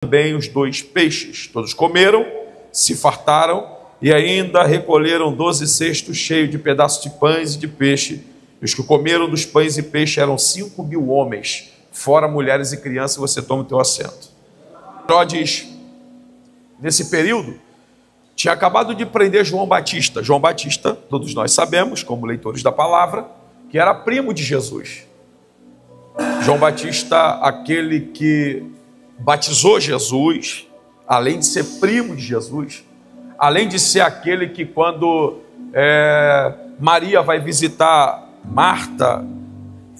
também os 2 peixes. Todos comeram, se fartaram e ainda recolheram 12 cestos cheios de pedaços de pães e de peixe. E os que comeram dos pães e peixe eram 5.000 homens, fora mulheres e crianças. Você toma o teu assento. Herodes, nesse período, tinha acabado de prender João Batista. João Batista, todos nós sabemos, como leitores da palavra, que era primo de Jesus. João Batista, aquele que batizou Jesus, além de ser primo de Jesus, além de ser aquele que quando Maria vai visitar Marta,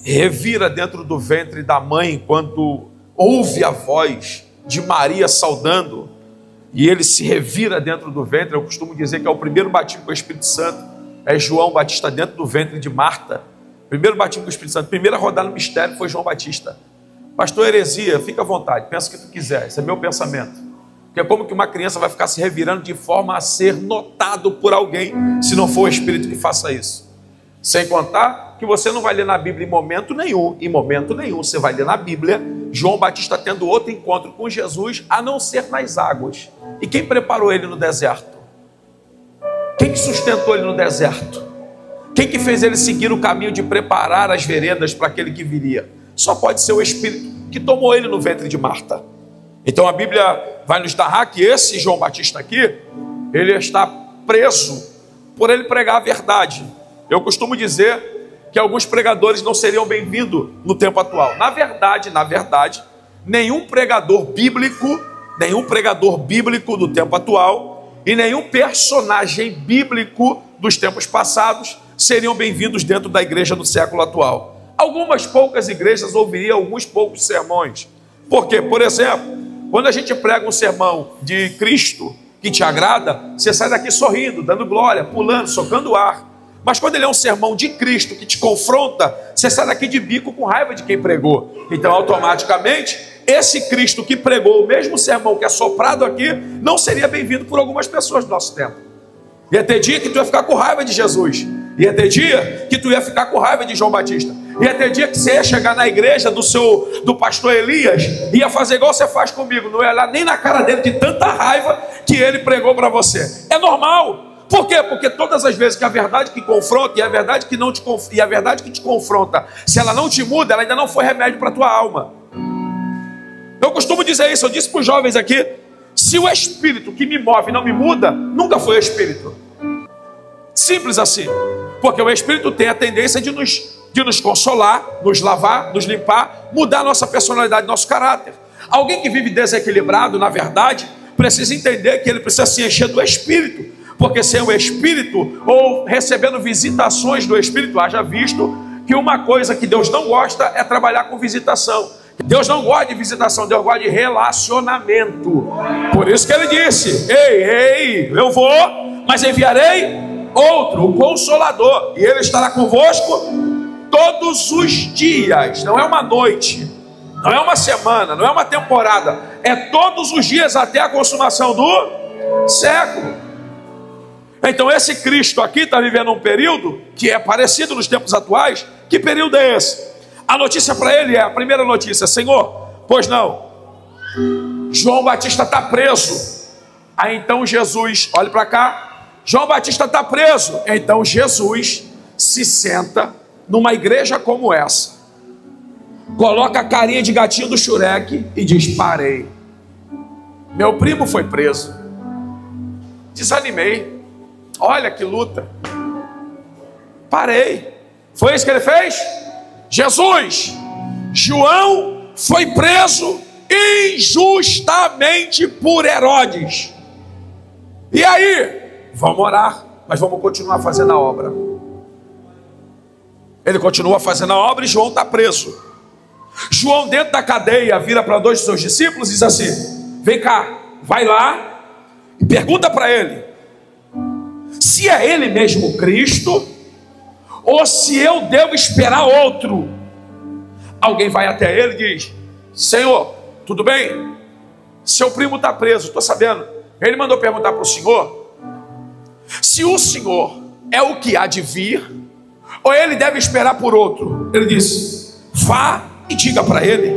revira dentro do ventre da mãe quando ouve a voz de Maria saudando, e ele se revira dentro do ventre. Eu costumo dizer que é o primeiro batismo com o Espírito Santo, é João Batista dentro do ventre de Marta. Primeiro batismo com o Espírito Santo, primeira rodada no mistério foi João Batista. Pastor, heresia, fica à vontade, pensa o que tu quiser, esse é meu pensamento. Porque é como que uma criança vai ficar se revirando de forma a ser notado por alguém, se não for o Espírito que faça isso. Sem contar que você não vai ler na Bíblia em momento nenhum você vai ler na Bíblia João Batista tendo outro encontro com Jesus, a não ser nas águas. E quem preparou ele no deserto? Quem que sustentou ele no deserto? Quem que fez ele seguir o caminho de preparar as veredas para aquele que viria? Só pode ser o Espírito que tomou ele no ventre de Marta. Então a Bíblia vai nos narrar que esse João Batista aqui, ele está preso por ele pregar a verdade. Eu costumo dizer que alguns pregadores não seriam bem-vindos no tempo atual. Na verdade, nenhum pregador bíblico do tempo atual e nenhum personagem bíblico dos tempos passados seriam bem-vindos dentro da igreja do século atual. Algumas poucas igrejas ouviriam alguns poucos sermões. Por quê? Por exemplo, quando a gente prega um sermão de Cristo que te agrada, você sai daqui sorrindo, dando glória, pulando, socando o ar. Mas quando ele é um sermão de Cristo que te confronta, você sai daqui de bico com raiva de quem pregou. Então, automaticamente, esse Cristo que pregou o mesmo sermão que é soprado aqui, não seria bem-vindo por algumas pessoas do nosso tempo. Ia ter dia que tu ia ficar com raiva de Jesus. Ia ter dia que tu ia ficar com raiva de João Batista. Ia ter dia que você ia chegar na igreja do pastor Elias, ia fazer igual você faz comigo, não ia olhar nem na cara dele de tanta raiva que ele pregou para você. É normal. Por quê? Porque todas as vezes que a verdade que confronta e a verdade que não te e a verdade que te confronta, se ela não te muda, ela ainda não foi remédio para a tua alma. Eu costumo dizer isso, eu disse para os jovens aqui: se o Espírito que me move não me muda, nunca foi o Espírito. Simples assim. Porque o Espírito tem a tendência de nos consolar, nos lavar, nos limpar, mudar a nossa personalidade, nosso caráter. Alguém que vive desequilibrado, na verdade, precisa entender que ele precisa se encher do Espírito. Porque sem o Espírito, ou recebendo visitações do Espírito, haja visto que uma coisa que Deus não gosta é trabalhar com visitação. Deus não gosta de visitação, Deus gosta de relacionamento. Por isso que ele disse: ei, eu vou, mas enviarei outro, o Consolador, e ele estará convosco todos os dias. Não é uma noite, não é uma semana, não é uma temporada, é todos os dias até a consumação do século. Então esse Cristo aqui está vivendo um período que é parecido nos tempos atuais. Que período é esse? A notícia para ele é, a primeira notícia: Senhor, pois não, João Batista está preso. Aí então Jesus, olhe para cá, João Batista está preso. Então Jesus se senta numa igreja como essa, coloca a carinha de gatinho do Shurek e diz: parei, meu primo foi preso, desanimei, olha que luta, parei. Foi isso que ele fez? Jesus, João foi preso injustamente por Herodes. E aí? Vamos orar, mas vamos continuar fazendo a obra. Ele continua fazendo a obra e João está preso. João, dentro da cadeia, vira para 2 de seus discípulos e diz assim: vem cá, vai lá e pergunta para ele se é ele mesmo Cristo ou se eu devo esperar outro. Alguém vai até ele e diz: Senhor, tudo bem? Seu primo está preso, estou sabendo. Ele mandou perguntar para o Senhor se o Senhor é o que há de vir ou ele deve esperar por outro. Ele disse: vá e diga para ele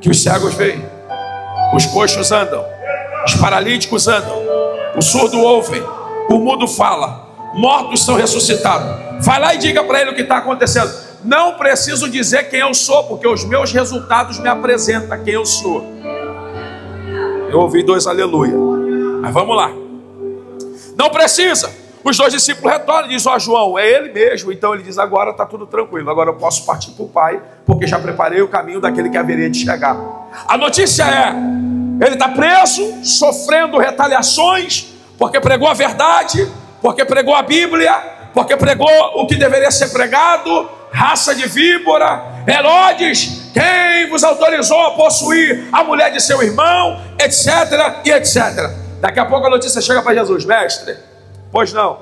que os cegos veem, os coxos andam, os paralíticos andam, o surdo ouve, o mudo fala, mortos são ressuscitados. Vai lá e diga para ele o que está acontecendo. Não preciso dizer quem eu sou, porque os meus resultados me apresentam quem eu sou. Eu ouvi 2 aleluia. Mas vamos lá. Não precisa. Os 2 discípulos retornam e dizem: ó, João, é ele mesmo. Então ele diz: agora está tudo tranquilo, agora eu posso partir para o Pai, porque já preparei o caminho daquele que haveria de chegar. A notícia é: ele está preso, sofrendo retaliações, porque pregou a verdade, porque pregou a Bíblia, porque pregou o que deveria ser pregado. Raça de víbora, Herodes, quem vos autorizou a possuir a mulher de seu irmão, etc, e etc. Daqui a pouco a notícia chega para Jesus: mestre, pois não,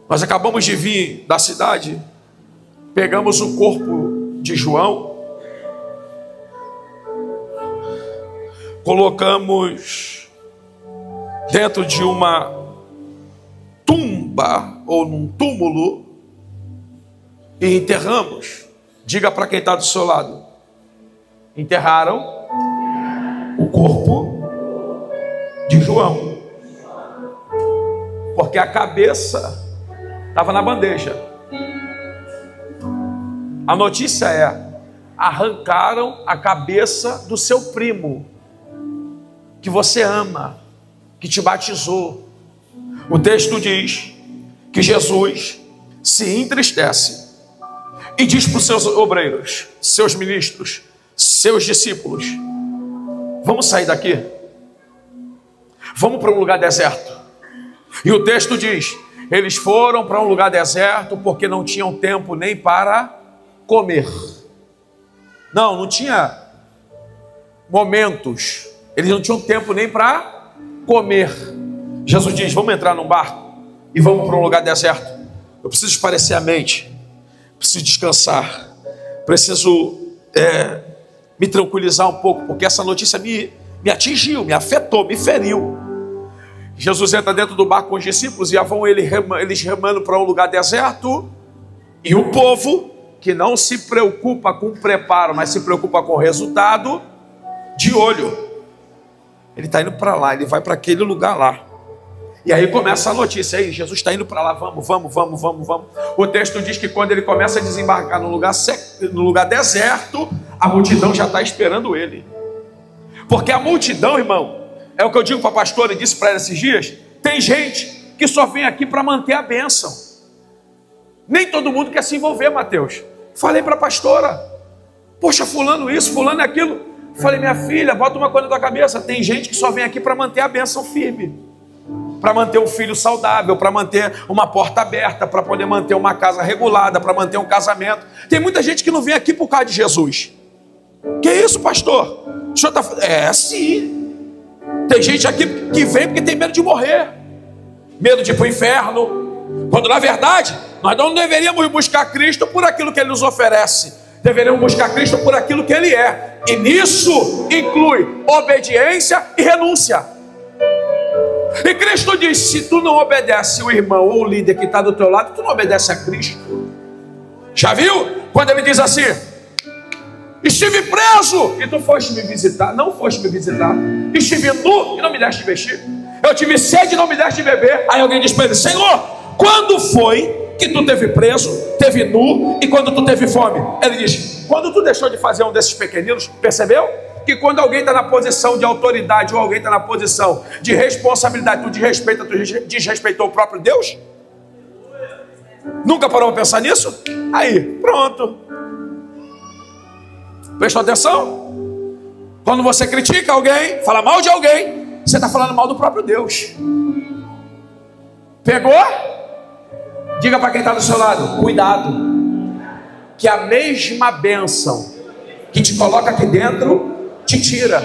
nós acabamos de vir da cidade, pegamos o corpo de João, colocamos dentro de uma tumba ou num túmulo e enterramos. Diga para quem está do seu lado: enterraram o corpo de João, porque a cabeça estava na bandeja. A notícia é: arrancaram a cabeça do seu primo, que você ama, que te batizou. O texto diz que Jesus se entristece e diz para os seus obreiros, seus ministros, seus discípulos: vamos sair daqui, vamos para um lugar deserto. E o texto diz: eles foram para um lugar deserto porque não tinham tempo nem para comer. Não tinha momentos, eles não tinham tempo nem para comer. Jesus diz: vamos entrar num barco e vamos para um lugar deserto. Eu preciso esparecer a mente, preciso descansar, preciso me tranquilizar um pouco, porque essa notícia me atingiu, me afetou, me feriu. Jesus entra dentro do barco com os discípulos e já vão eles remando para um lugar deserto, e o povo, que não se preocupa com o preparo, mas se preocupa com o resultado, de olho. Ele está indo para lá, ele vai para aquele lugar lá. E aí começa a notícia: aí Jesus está indo para lá, vamos. O texto diz que quando ele começa a desembarcar no lugar deserto, a multidão já está esperando ele. Porque a multidão, irmão, é o que eu digo para a pastora e disse para ela esses dias: tem gente que só vem aqui para manter a bênção. Nem todo mundo quer se envolver, Mateus. Falei para a pastora: poxa, fulano isso, fulano aquilo. Falei: minha filha, bota uma coisa na tua cabeça: tem gente que só vem aqui para manter a bênção firme, para manter um filho saudável, para manter uma porta aberta, para poder manter uma casa regulada, para manter um casamento. Tem muita gente que não vem aqui por causa de Jesus. Que isso, pastor? O senhor está... sim. Tem gente aqui que vem porque tem medo de morrer, medo de ir para o inferno, quando na verdade nós não deveríamos buscar Cristo por aquilo que Ele nos oferece, deveríamos buscar Cristo por aquilo que Ele é, e nisso inclui obediência e renúncia. E Cristo diz: se tu não obedece o irmão ou o líder que está do teu lado, tu não obedece a Cristo. Já viu? Quando Ele diz assim: estive preso e tu foste me visitar. Não foste me visitar. Estive nu e não me deste vestir. Eu tive sede e não me deste beber. Aí alguém diz para ele: Senhor, quando foi que tu teve preso, teve nu e quando tu teve fome? Ele diz: quando tu deixou de fazer um desses pequeninos. Percebeu? Que quando alguém está na posição de autoridade ou alguém está na posição de responsabilidade, tu desrespeita, tu desrespeitou o próprio Deus? Nunca parou para pensar nisso? Aí, pronto. Prestou atenção? Quando você critica alguém, fala mal de alguém, você está falando mal do próprio Deus. Pegou? Diga para quem está do seu lado: cuidado, que a mesma bênção que te coloca aqui dentro te tira.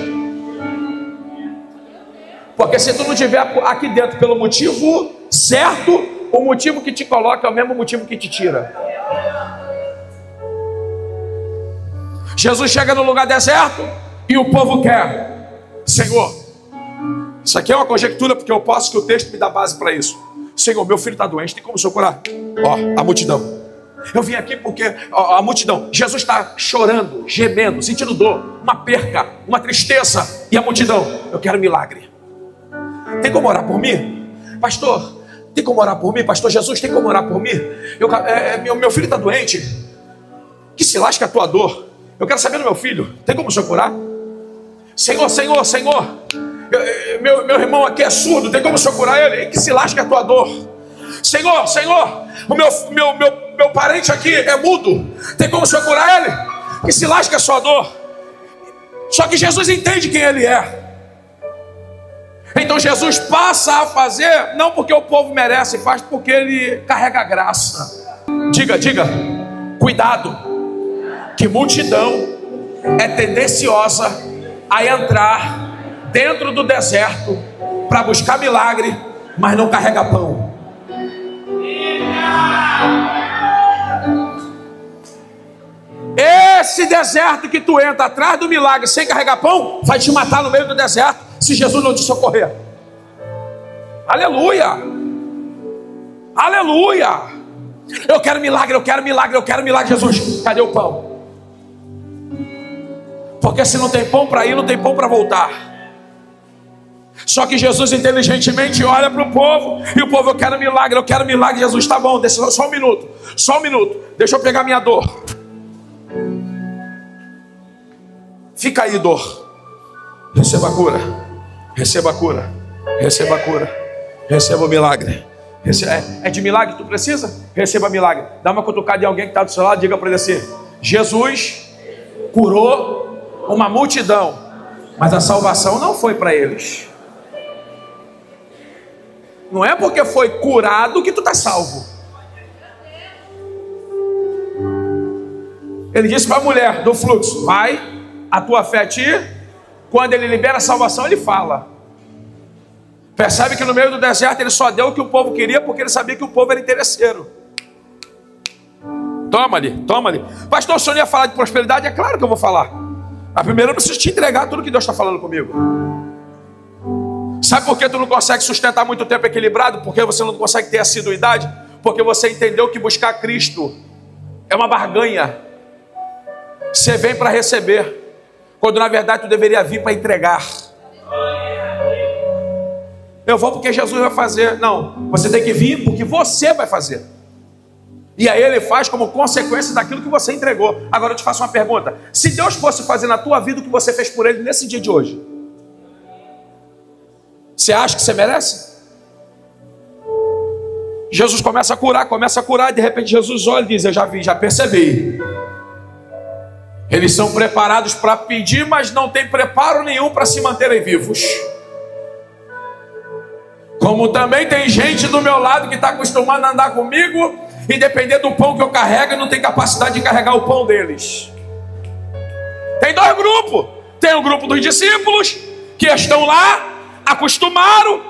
Porque se tu não estiver aqui dentro pelo motivo certo, o motivo que te coloca é o mesmo motivo que te tira. Jesus chega no lugar deserto e o povo quer: Senhor, isso aqui é uma conjectura, porque eu posso, que o texto me dá base para isso. Senhor, meu filho está doente, tem como o Senhor curar? Ó, a multidão: Eu vim aqui porque a multidão, Jesus está chorando, gemendo, sentindo dor, uma perca, uma tristeza. E a multidão, eu quero milagre. Tem como orar por mim? Pastor, tem como orar por mim? Pastor Jesus, tem como orar por mim? Meu filho está doente. Que se lasque a tua dor. Eu quero saber do meu filho. Tem como o senhor curar? Senhor, meu irmão aqui é surdo. Tem como o senhor curar ele? Que se lasque a tua dor. Senhor, o meu parente aqui é mudo. Tem como o senhor curar ele? Que se lasque a sua dor. Só que Jesus entende quem ele é. Então Jesus passa a fazer, não porque o povo merece, faz porque ele carrega a graça. Diga, cuidado, que multidão é tendenciosa a entrar dentro do deserto para buscar milagre, mas não carrega pão. Esse deserto que tu entra atrás do milagre sem carregar pão, vai te matar no meio do deserto, se Jesus não te socorrer. Aleluia, aleluia. Eu quero milagre, Jesus, cadê o pão? Porque se não tem pão para ir, não tem pão para voltar. Só que Jesus inteligentemente olha para o povo, e o povo, eu quero milagre, Jesus, tá bom, deixa, só um minuto, deixa eu pegar minha dor. Fica aí, dor. Receba a cura, receba o milagre. É de milagre que tu precisa? Receba milagre. Dá uma cutucada em alguém que está do seu lado, diga para ele assim: Jesus curou uma multidão, mas a salvação não foi para eles. Não é porque foi curado que tu está salvo. Ele disse para a mulher do fluxo: vai, a tua fé te... Quando ele libera a salvação, ele fala. Percebe que no meio do deserto ele só deu o que o povo queria, porque ele sabia que o povo era interesseiro. Toma ali. Pastor, o senhor ia falar de prosperidade? É claro que eu vou falar. Mas primeiro eu preciso te entregar tudo que Deus está falando comigo. Sabe por que tu não consegue sustentar muito tempo equilibrado? Porque você não consegue ter assiduidade? Porque você entendeu que buscar Cristo é uma barganha. Você vem para receber, quando na verdade tu deveria vir para entregar. Eu vou porque Jesus vai fazer. Não, você tem que vir porque você vai fazer. E aí ele faz como consequência daquilo que você entregou. Agora eu te faço uma pergunta: se Deus fosse fazer na tua vida o que você fez por ele nesse dia de hoje, você acha que você merece? Jesus começa a curar, e de repente Jesus olha e diz: eu já vi, já percebi. Eles são preparados para pedir, mas não tem preparo nenhum para se manterem vivos. Como também tem gente do meu lado que está acostumado a andar comigo, e depender do pão que eu carrego, não tem capacidade de carregar o pão deles. Tem dois grupos. Tem o grupo dos discípulos, que estão lá, acostumaram,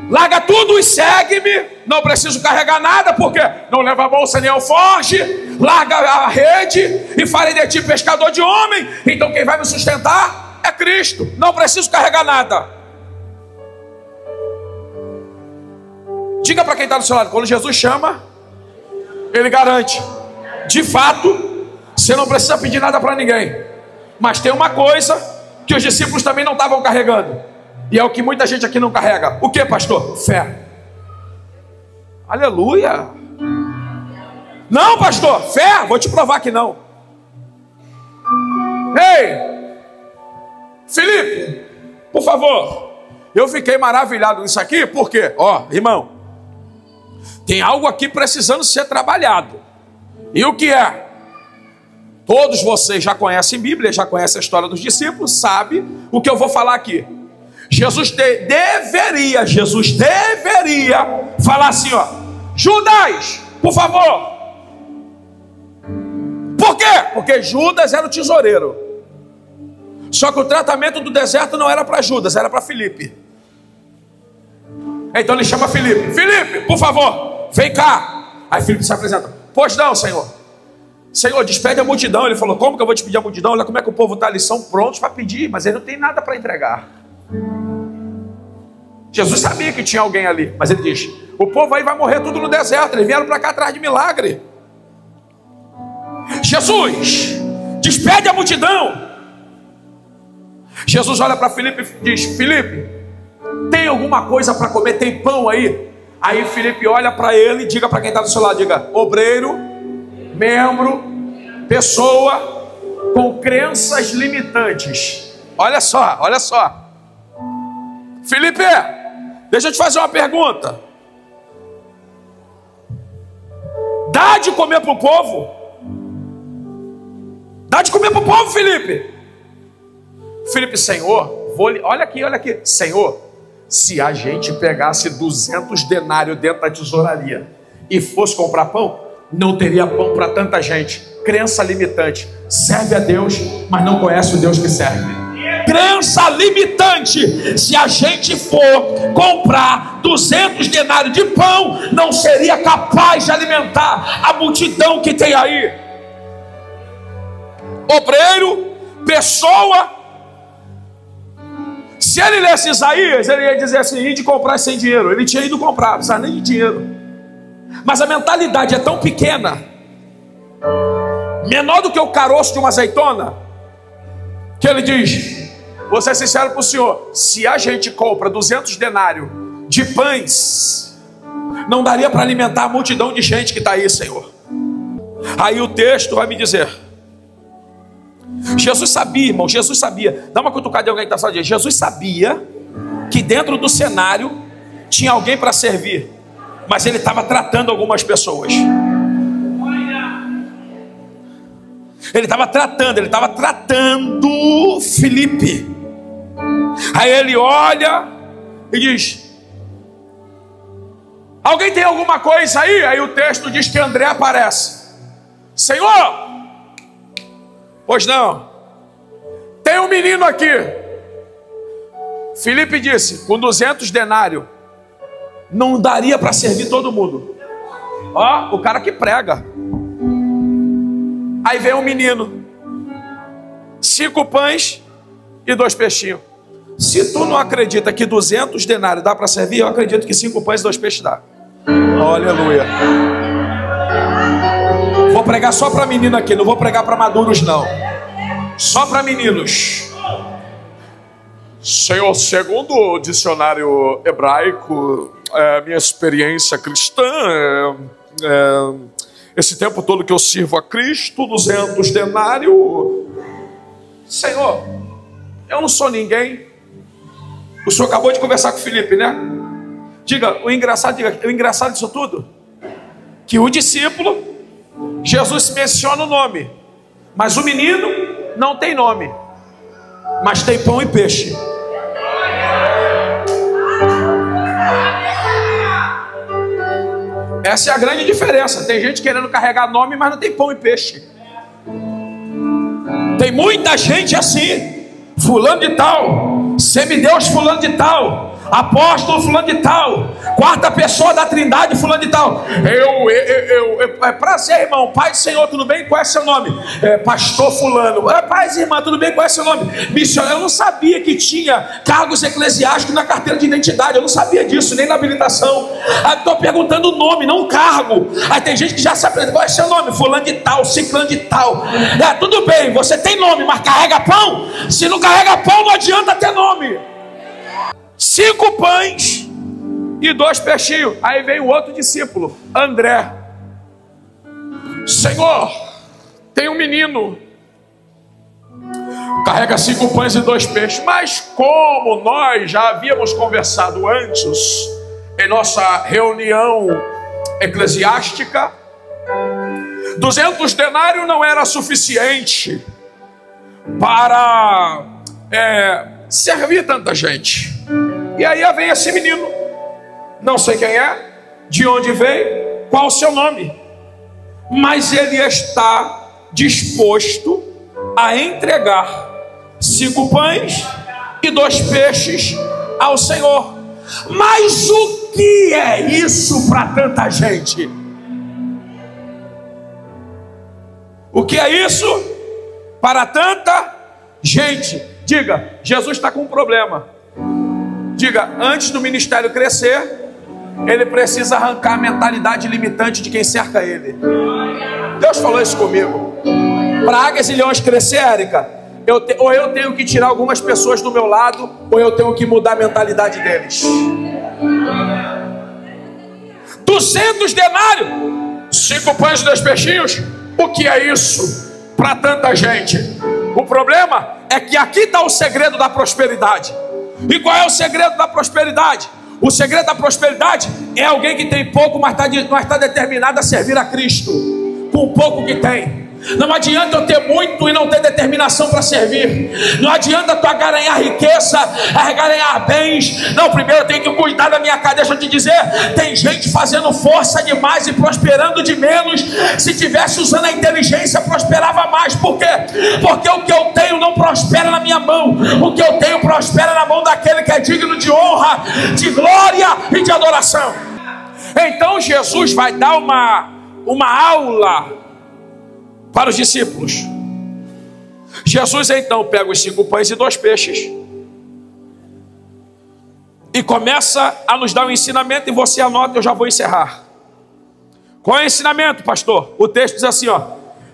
larga tudo e segue-me, não preciso carregar nada, porque não leva a bolsa nem alforje, larga a rede e farei de ti pescador de homem. Então quem vai me sustentar é Cristo, não preciso carregar nada. Diga para quem está do seu lado: quando Jesus chama, ele garante. De fato, você não precisa pedir nada para ninguém. Mas tem uma coisa que os discípulos também não estavam carregando, e é o que muita gente aqui não carrega. O que, pastor? Fé. Aleluia. Não, pastor, fé? Vou te provar que não. Ei, Felipe, por favor. Eu fiquei maravilhado nisso aqui, porque, irmão, tem algo aqui precisando ser trabalhado. E o que é? Todos vocês já conhecem Bíblia, já conhecem a história dos discípulos, sabe o que eu vou falar aqui. Jesus deveria falar assim, Judas, por favor. Por quê? Porque Judas era o tesoureiro. Só que o tratamento do deserto não era para Judas, era para Filipe. Então ele chama Filipe: Filipe, por favor, vem cá. Aí Filipe se apresenta: pois não, Senhor. Senhor, despede a multidão. Ele falou: como que eu vou despedir a multidão? Olha como é que o povo está ali, são prontos para pedir, mas ele não tem nada para entregar. Jesus sabia que tinha alguém ali, mas ele diz: o povo aí vai morrer tudo no deserto, eles vieram para cá atrás de milagre. Jesus, despede a multidão. Jesus olha para Filipe e diz: Filipe, tem alguma coisa para comer? Tem pão aí? Aí Filipe olha para ele e diga para quem está do seu lado, diga: obreiro, membro, pessoa com crenças limitantes. Olha só, olha só. Filipe, deixa eu te fazer uma pergunta. Dá de comer para o povo? Dá de comer para o povo, Filipe? Filipe, Senhor, olha aqui, Senhor, se a gente pegasse 200 denários dentro da tesouraria e fosse comprar pão, não teria pão para tanta gente. Crença limitante. Serve a Deus, mas não conhece o Deus que serve. Crença limitante. Se a gente for comprar 200 denários de pão, não seria capaz de alimentar a multidão que tem aí. Obreiro, pessoa. Se ele lesse Isaías, ele ia dizer assim: de comprar sem dinheiro. Ele tinha ido comprar, não precisava nem de dinheiro. Mas a mentalidade é tão pequena, menor do que o caroço de uma azeitona, que ele diz: vou ser sincero para o senhor, se a gente compra 200 denários de pães, não daria para alimentar a multidão de gente que está aí, Senhor. Aí o texto vai me dizer, Jesus sabia, irmão, Jesus sabia. Dá uma cutucada em alguém que está falando. Jesus sabia que dentro do cenário tinha alguém para servir, mas ele estava tratando algumas pessoas. Ele estava tratando Filipe. Aí ele olha e diz: alguém tem alguma coisa aí? Aí o texto diz que André aparece. Senhor, pois não, tem um menino aqui. Filipe disse: com 200 denários não daria para servir todo mundo. Ó, o cara que prega. Aí vem um menino, 5 pães e 2 peixinhos. Se tu não acredita que 200 denários dá para servir, eu acredito que 5 pães e 2 peixes dá. Oh, aleluia. Vou pregar só para menino aqui, não vou pregar para maduros não. Só para meninos. Senhor, segundo o dicionário hebraico, minha experiência cristã, esse tempo todo que eu sirvo a Cristo, 200 denários. Senhor, eu não sou ninguém. O senhor acabou de conversar com o Filipe, né? Diga, o engraçado disso tudo, que o discípulo, Jesus menciona o nome, mas o menino não tem nome, mas tem pão e peixe. Essa é a grande diferença. Tem gente querendo carregar nome, mas não tem pão e peixe. Tem muita gente assim: fulano de tal, semideus fulano de tal, apóstolo fulano de tal, quarta pessoa da trindade fulano de tal. Prazer, irmão, pai do Senhor, tudo bem? Qual é seu nome? Pastor fulano. Paz, irmã, tudo bem? Qual é seu nome? Missionário. Eu não sabia que tinha cargos eclesiásticos na carteira de identidade. Eu não sabia disso, nem na habilitação. Aí estou perguntando o nome, não o cargo. Aí tem gente que já sabe qual é seu nome, fulano de tal, ciclano de tal. Tudo bem, você tem nome, mas carrega pão? Se não carrega pão, não adianta ter nome. 5 pães e 2 peixinhos. Aí vem o outro discípulo, André. Senhor, tem um menino, carrega 5 pães e 2 peixes. Mas como nós já havíamos conversado antes, em nossa reunião eclesiástica, 200 denários não era suficiente para servir tanta gente. E aí vem esse menino, não sei quem é, de onde veio, qual o seu nome, mas ele está disposto a entregar 5 pães e 2 peixes ao Senhor. Mas o que é isso para tanta gente? O que é isso para tanta gente? Diga, Jesus está com um problema. Diga, antes do ministério crescer, ele precisa arrancar a mentalidade limitante de quem cerca ele. Deus falou isso comigo. Para águias e leões crescer, Érica, ou eu tenho que tirar algumas pessoas do meu lado, ou eu tenho que mudar a mentalidade deles. 200 denários, 5 pães e 2 peixinhos. O que é isso para tanta gente? O problema é que aqui está o segredo da prosperidade. E qual é o segredo da prosperidade? O segredo da prosperidade é alguém que tem pouco, mas está determinado a servir a Cristo com o pouco que tem. Não adianta eu ter muito e não ter determinação para servir. Não adianta tu ganhar riqueza, ganhar bens. Não, primeiro eu tenho que cuidar da minha casa. Deixa eu te dizer, tem gente fazendo força demais e prosperando de menos. Se tivesse usando a inteligência, prosperava mais. Por quê? Porque o que eu tenho não prospera na minha mão. O que eu tenho prospera na mão daquele que é digno de honra, de glória e de adoração. Então Jesus vai dar uma aula para os discípulos. Jesus então pega os 5 pães e 2 peixes e começa a nos dar um ensinamento, e você anota, eu já vou encerrar. Qual é o ensinamento, pastor? O texto diz assim, ó: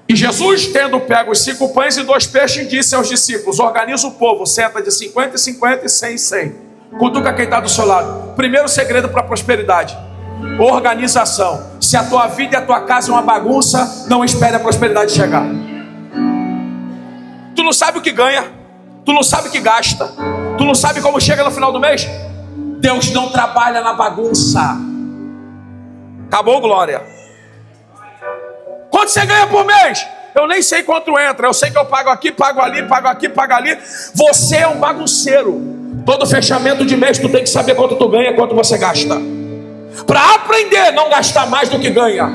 e Jesus, tendo pego os 5 pães e 2 peixes, disse aos discípulos: organiza o povo, senta de 50 em 50 e 100 em 100. Cutuca quem está do seu lado. Primeiro segredo para a prosperidade: organização. Se a tua vida e a tua casa é uma bagunça, não espere a prosperidade chegar. Tu não sabe o que ganha, tu não sabe o que gasta, tu não sabe como chega no final do mês. Deus não trabalha na bagunça. Acabou, glória. Quanto você ganha por mês? Eu nem sei quanto entra. Eu sei que eu pago aqui, pago ali, pago aqui, pago ali. Você é um bagunceiro. Todo fechamento de mês tu tem que saber quanto tu ganha, quanto você gasta, para aprender a não gastar mais do que ganha.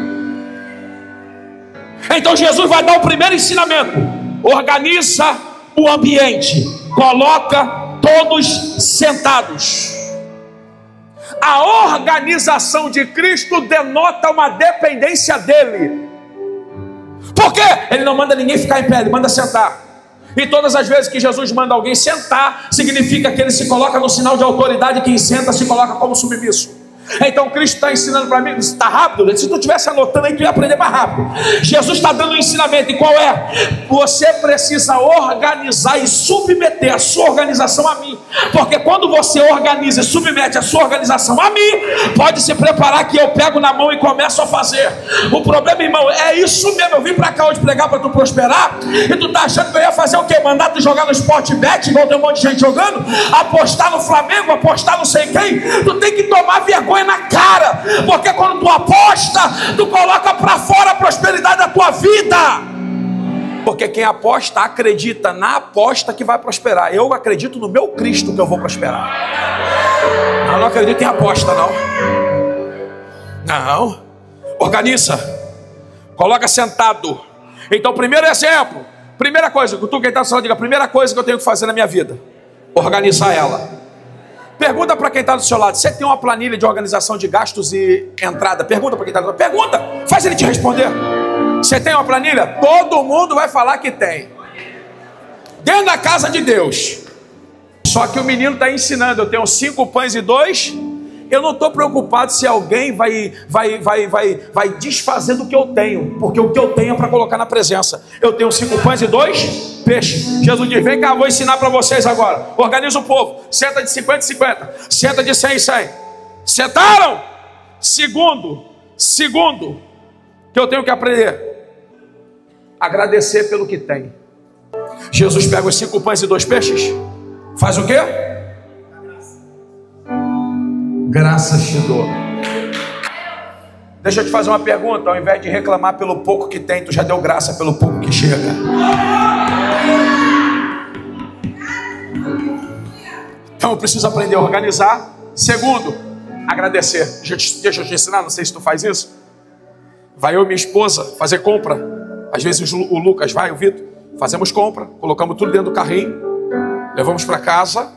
Então Jesus vai dar o primeiro ensinamento: organiza o ambiente, coloca todos sentados. A organização de Cristo denota uma dependência dele. Por quê? Ele não manda ninguém ficar em pé, ele manda sentar. E todas as vezes que Jesus manda alguém sentar, significa que ele se coloca no sinal de autoridade. Quem senta se coloca como submisso. Então Cristo está ensinando para mim. Está rápido? Se tu estivesse anotando aí, tu ia aprender mais rápido. Jesus está dando um ensinamento. E qual é? Você precisa organizar e submeter a sua organização a mim. Porque quando você organiza e submete a sua organização a mim, pode se preparar que eu pego na mão e começo a fazer. O problema, irmão, é isso mesmo. Eu vim para cá hoje pregar para tu prosperar, e tu tá achando que eu ia fazer o quê? Mandar tu jogar no Sportbet, igual tem um monte de gente jogando, apostar no Flamengo, apostar não sei quem. Tu tem que tomar vergonha na cara, porque quando tu aposta, tu coloca para fora a prosperidade da tua vida. Porque quem aposta acredita na aposta que vai prosperar. Eu acredito no meu Cristo que eu vou prosperar. Eu não acredito em aposta, não. Não. Organiza, coloca sentado. Então, primeiro exemplo, primeira coisa, tu quem está falando, diga: a primeira coisa que eu tenho que fazer na minha vida, organizar ela. Pergunta para quem está do seu lado: você tem uma planilha de organização de gastos e entrada? Pergunta para quem está do lado. Pergunta, faz ele te responder. Você tem uma planilha? Todo mundo vai falar que tem. Dentro da casa de Deus. Só que o menino está ensinando: eu tenho 5 pães e 2. Eu não estou preocupado se alguém vai desfazer do que eu tenho, porque o que eu tenho é para colocar na presença. Eu tenho 5 pães e 2 peixes. Jesus diz: vem cá, vou ensinar para vocês agora. Organiza o povo, senta de 50 em 50, senta de 100 em 100. Sentaram? Segundo que eu tenho que aprender: agradecer pelo que tem. Jesus pega os 5 pães e 2 peixes, faz o quê? Graças te dou. Deixa eu te fazer uma pergunta. Ao invés de reclamar pelo pouco que tem, tu já deu graça pelo pouco que chega. Então eu preciso aprender a organizar. Segundo, agradecer. Deixa eu te ensinar, não sei se tu faz isso. Vai eu e minha esposa fazer compra. Às vezes o Lucas vai, o Vitor. Fazemos compra, colocamos tudo dentro do carrinho, levamos para casa,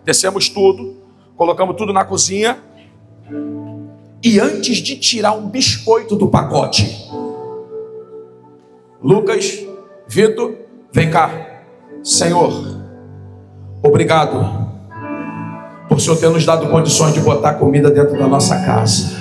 descemos tudo, colocamos tudo na cozinha. E antes de tirar um biscoito do pacote, Lucas, Vitor, vem cá. Senhor, obrigado por o Senhor ter nos dado condições de botar comida dentro da nossa casa.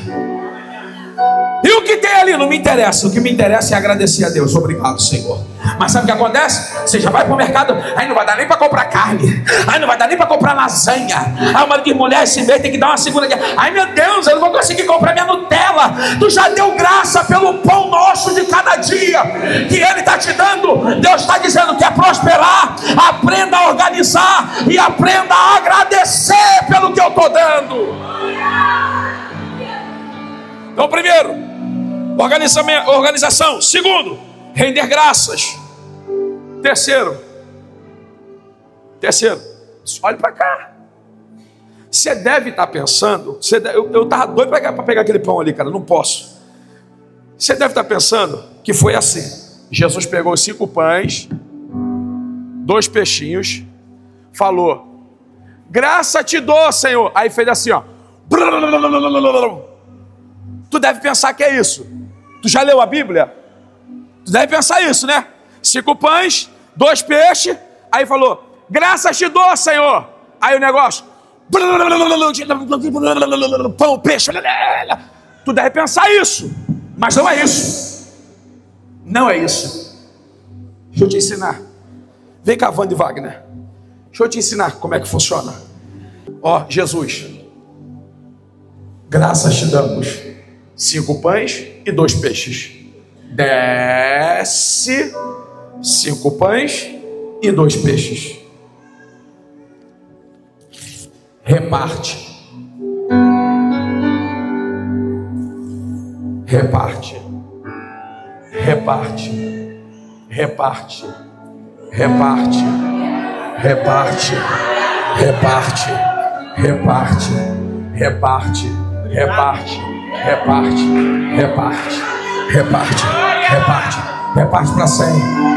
E o que tem ali não me interessa. O que me interessa é agradecer a Deus. Obrigado, Senhor. Mas sabe o que acontece? Você já vai para o mercado, aí não vai dar nem para comprar carne, aí não vai dar nem para comprar lasanha. Aí o marido diz: mulher, esse mês tem que dar uma segunda. Ai meu Deus, eu não vou conseguir comprar minha Nutella. Tu já deu graça pelo pão nosso de cada dia que Ele está te dando. Deus está dizendo: quer prosperar? Aprenda a organizar e aprenda a agradecer pelo que eu estou dando. Então, primeiro, organização. Segundo, render graças. Terceiro, olhe para cá. Você deve estar pensando, eu estava doido para pegar aquele pão ali, cara, não posso. Você deve estar pensando que foi assim: Jesus pegou os 5 pães, 2 peixinhos, falou: graça te dou, Senhor. Aí fez assim, ó. Tu deve pensar que é isso. Tu já leu a Bíblia? Tu deve pensar isso, né? 5 pães, 2 peixes. Aí falou: graças te dou, Senhor. Aí o negócio: pão, peixe. Tu deve pensar isso. Mas não é isso. Não é isso. Deixa eu te ensinar. Vem cá, Wanda e Wagner. Deixa eu te ensinar como é que funciona. Ó, Jesus, graças te damos 5 pães e 2 peixes. Desce 5 pães e 2 peixes. Reparte. Reparte. Reparte. Reparte. Reparte. Reparte. Reparte. Reparte. Reparte. Reparte. Reparte. Reparte. Reparte. Reparte. Reparte para 100.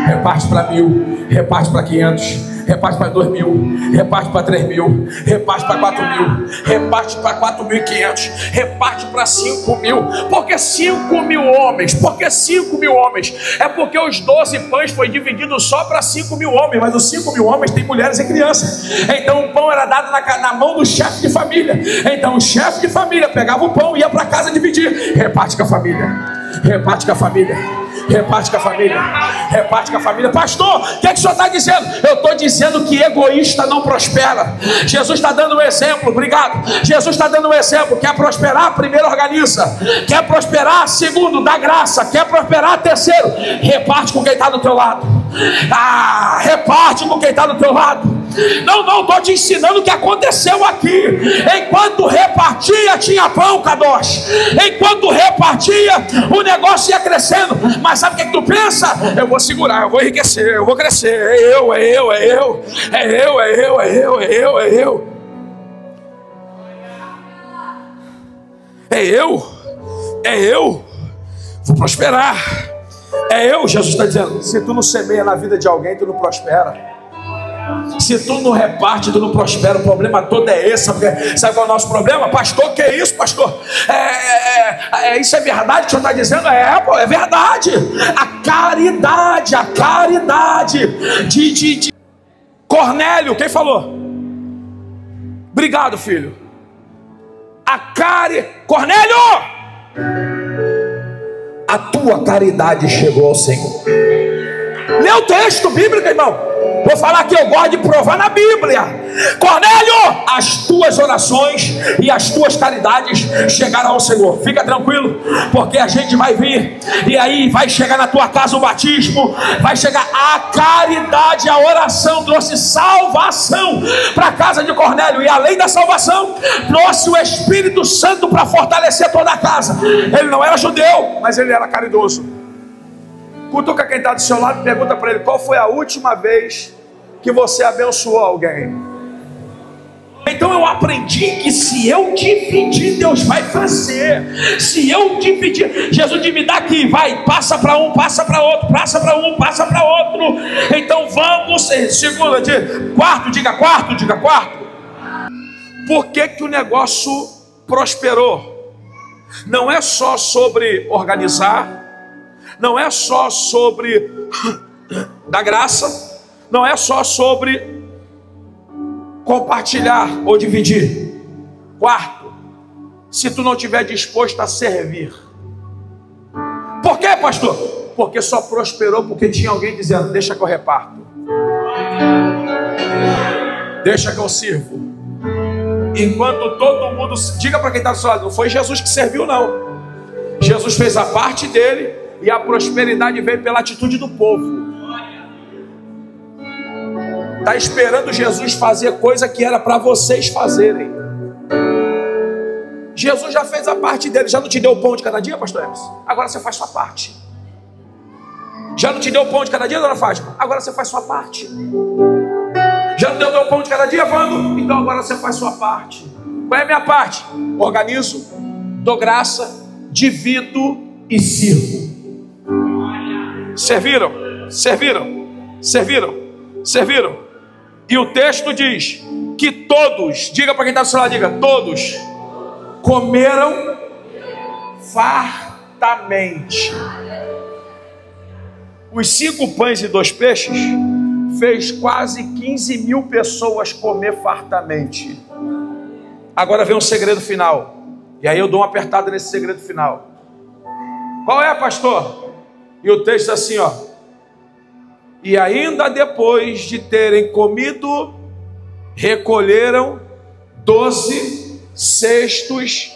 Reparte para 1000. Reparte para 500. Reparte para 2.000, reparte para 3.000, reparte para 4.000, reparte para 4.500, reparte para 5.000. Por que 5.000 homens? Por que 5.000 homens? É porque os 12 pães foi dividido só para 5.000 homens, mas os 5.000 homens tem mulheres e crianças. Então o pão era dado na mão do chefe de família. Então o chefe de família pegava o pão e ia para casa dividir. Reparte com a família. Reparte com a família. Reparte com a família. Reparte com a família. Pastor, o que é que o senhor está dizendo? Eu estou dizendo que egoísta não prospera. Jesus está dando um exemplo. Obrigado. Jesus está dando um exemplo. Quer prosperar? Primeiro organiza. Quer prosperar? Segundo, dá graça. Quer prosperar? Terceiro, reparte com quem está do teu lado. Reparte com quem está do teu lado. Não, estou te ensinando o que aconteceu aqui. Enquanto repartia, tinha pão, Kadosh. Enquanto repartia, o negócio ia crescendo. Mas sabe o que tu pensa? Eu vou segurar, eu vou enriquecer, eu vou crescer. É eu. Vou prosperar. Jesus está dizendo: se tu não semeia na vida de alguém, tu não prospera. Se tu não reparte, tu não prospera. O problema todo é esse. Sabe qual é o nosso problema? Pastor, que é isso, pastor? Isso é verdade que o senhor está dizendo? É verdade. A caridade de Cornélio, quem falou? Obrigado, filho. Cornélio, a tua caridade chegou ao Senhor. Lê o texto bíblico, irmão. Vou falar que eu gosto de provar na Bíblia. Cornélio, as tuas orações e as tuas caridades chegarão ao Senhor. Fica tranquilo, porque a gente vai vir, e aí vai chegar na tua casa o batismo, vai chegar a caridade, a oração trouxe salvação para a casa de Cornélio, e além da salvação, trouxe o Espírito Santo para fortalecer toda a casa. Ele não era judeu, mas ele era caridoso. Cutuca quem está do seu lado e pergunta para ele: qual foi a última vez que você abençoou alguém? Então eu aprendi que se eu dividir, Deus vai fazer. Se eu dividir, Jesus diz: me dá aqui, vai, passa para um, passa para outro, passa para um, passa para outro. Então vamos, quarto, diga quarto. Por que o negócio prosperou? Não é só sobre organizar, não é só sobre dar graça, não é só sobre compartilhar ou dividir. Quarto, se tu não estiver disposto a servir. pastor? Porque só prosperou porque tinha alguém dizendo: deixa que eu reparto, deixa que eu sirvo. Enquanto todo mundo... Diga para quem está do seu lado: não foi Jesus que serviu, não. Jesus fez a parte dele e a prosperidade veio pela atitude do povo. Está esperando Jesus fazer coisa que era para vocês fazerem. Jesus já fez a parte dele. Já não te deu o pão de cada dia, pastor Emerson? Agora você faz sua parte. Já não te deu o pão de cada dia, dona Fátima? Agora você faz sua parte. Já não deu o teu pão de cada dia, Vando? Então agora você faz sua parte. Qual é a minha parte? Organizo, dou graça, divido e sirvo. Serviram, serviram, serviram, serviram. E o texto diz que todos, diga para quem está do seu lado, diga: todos comeram fartamente. Os 5 pães e 2 peixes fez quase 15 mil pessoas comer fartamente. Agora vem um segredo final. E aí eu dou uma apertada nesse segredo final. Qual é, pastor? E o texto assim, ó: e ainda depois de terem comido, recolheram 12 cestos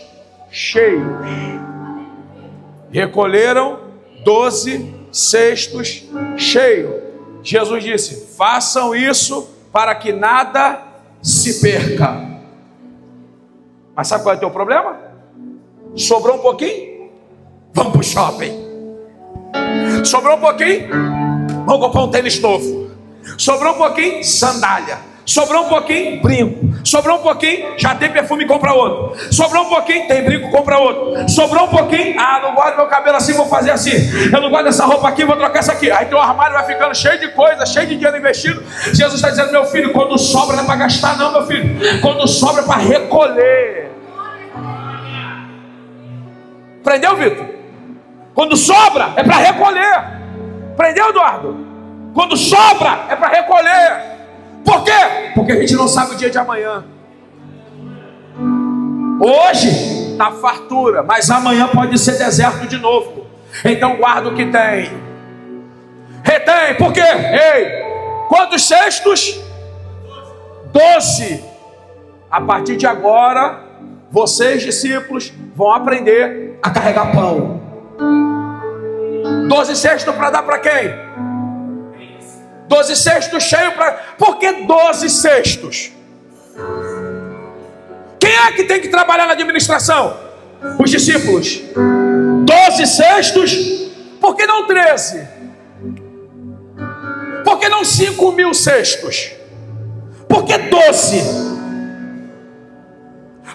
cheios. Recolheram 12 cestos cheios. Jesus disse: façam isso para que nada se perca. Mas sabe qual é o teu problema? Sobrou um pouquinho? Vamos para o shopping. Sobrou um pouquinho? Vamos comprar um tênis novo. Sobrou um pouquinho? Sandália. Sobrou um pouquinho? Brinco. Sobrou um pouquinho? Já tem perfume, compra outro. Sobrou um pouquinho? Tem brinco, compra outro. Sobrou um pouquinho? Ah, não gosto do meu cabelo assim, vou fazer assim. Eu não gosto dessa roupa aqui, vou trocar essa aqui. Aí teu armário vai ficando cheio de coisa, cheio de dinheiro investido. Jesus está dizendo: meu filho, quando sobra não é para gastar não, meu filho. Quando sobra é para recolher. Aprendeu, Vitor? Quando sobra é para recolher. Aprendeu, Eduardo? Quando sobra é para recolher. Por quê? Porque a gente não sabe o dia de amanhã. Hoje está fartura, mas amanhã pode ser deserto de novo. Então guarda o que tem. Retém, por quê? Ei, quantos cestos? 12. A partir de agora, vocês, discípulos, vão aprender a carregar pão. 12 cestos para dar para quem? 12 cestos cheios para... Por que 12 cestos? Quem é que tem que trabalhar na administração? Os discípulos. 12 cestos. Por que não 13? Por que não 5.000 cestos? Por que 12?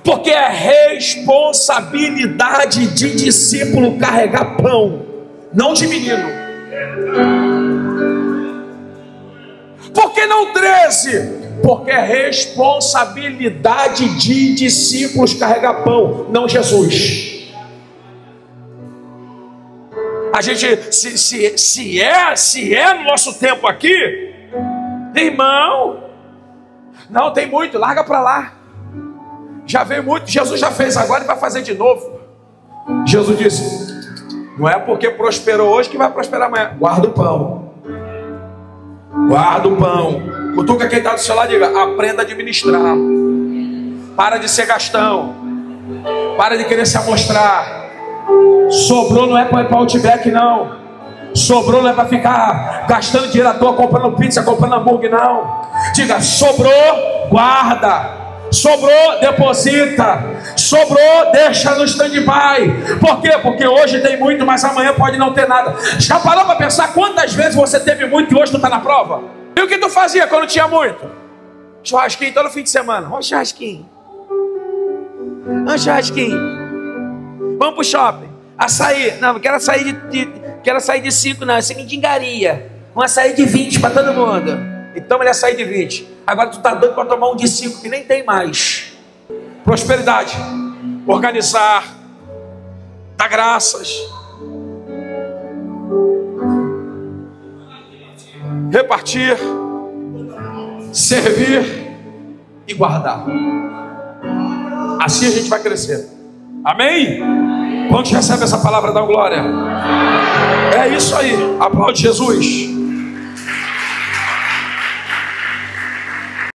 Porque é responsabilidade de discípulo carregar pão, não de menino. Por que não 13? Porque é responsabilidade de discípulos carregar pão, não Jesus. A gente, se é no nosso tempo aqui, irmão, não tem muito, larga para lá. Já veio muito, Jesus já fez agora e vai fazer de novo. Jesus disse: não é porque prosperou hoje que vai prosperar amanhã. Guarda o pão. Guarda o pão. Cutuca quem está do seu lado e diga: aprenda a administrar. Para de ser gastão. Para de querer se amostrar. Sobrou não é para ir para o Outback, não. Sobrou não é para ficar gastando dinheiro à toa, comprando pizza, comprando hambúrguer, não. Diga: sobrou, guarda. Sobrou, deposita. Sobrou, deixa no stand-by. Por quê? Porque hoje tem muito, mas amanhã pode não ter nada. Já parou para pensar quantas vezes você teve muito e hoje tu está na prova? E o que tu fazia quando tinha muito? Churrasquinho todo fim de semana. Vamos churrasquinho. Vamos churrasquinho. Vamos pro shopping. Açaí. Não, quero açaí quero açaí de 5 não, açaí de engaria. Um açaí de 20 para todo mundo. Então ele açaí de 20. Agora tu tá dando para tomar um de 5 que nem tem mais. Prosperidade, organizar, dar graças, repartir, servir e guardar. Assim a gente vai crescer. Amém? Quando recebe essa palavra, dá glória. É isso aí. Aplaude Jesus.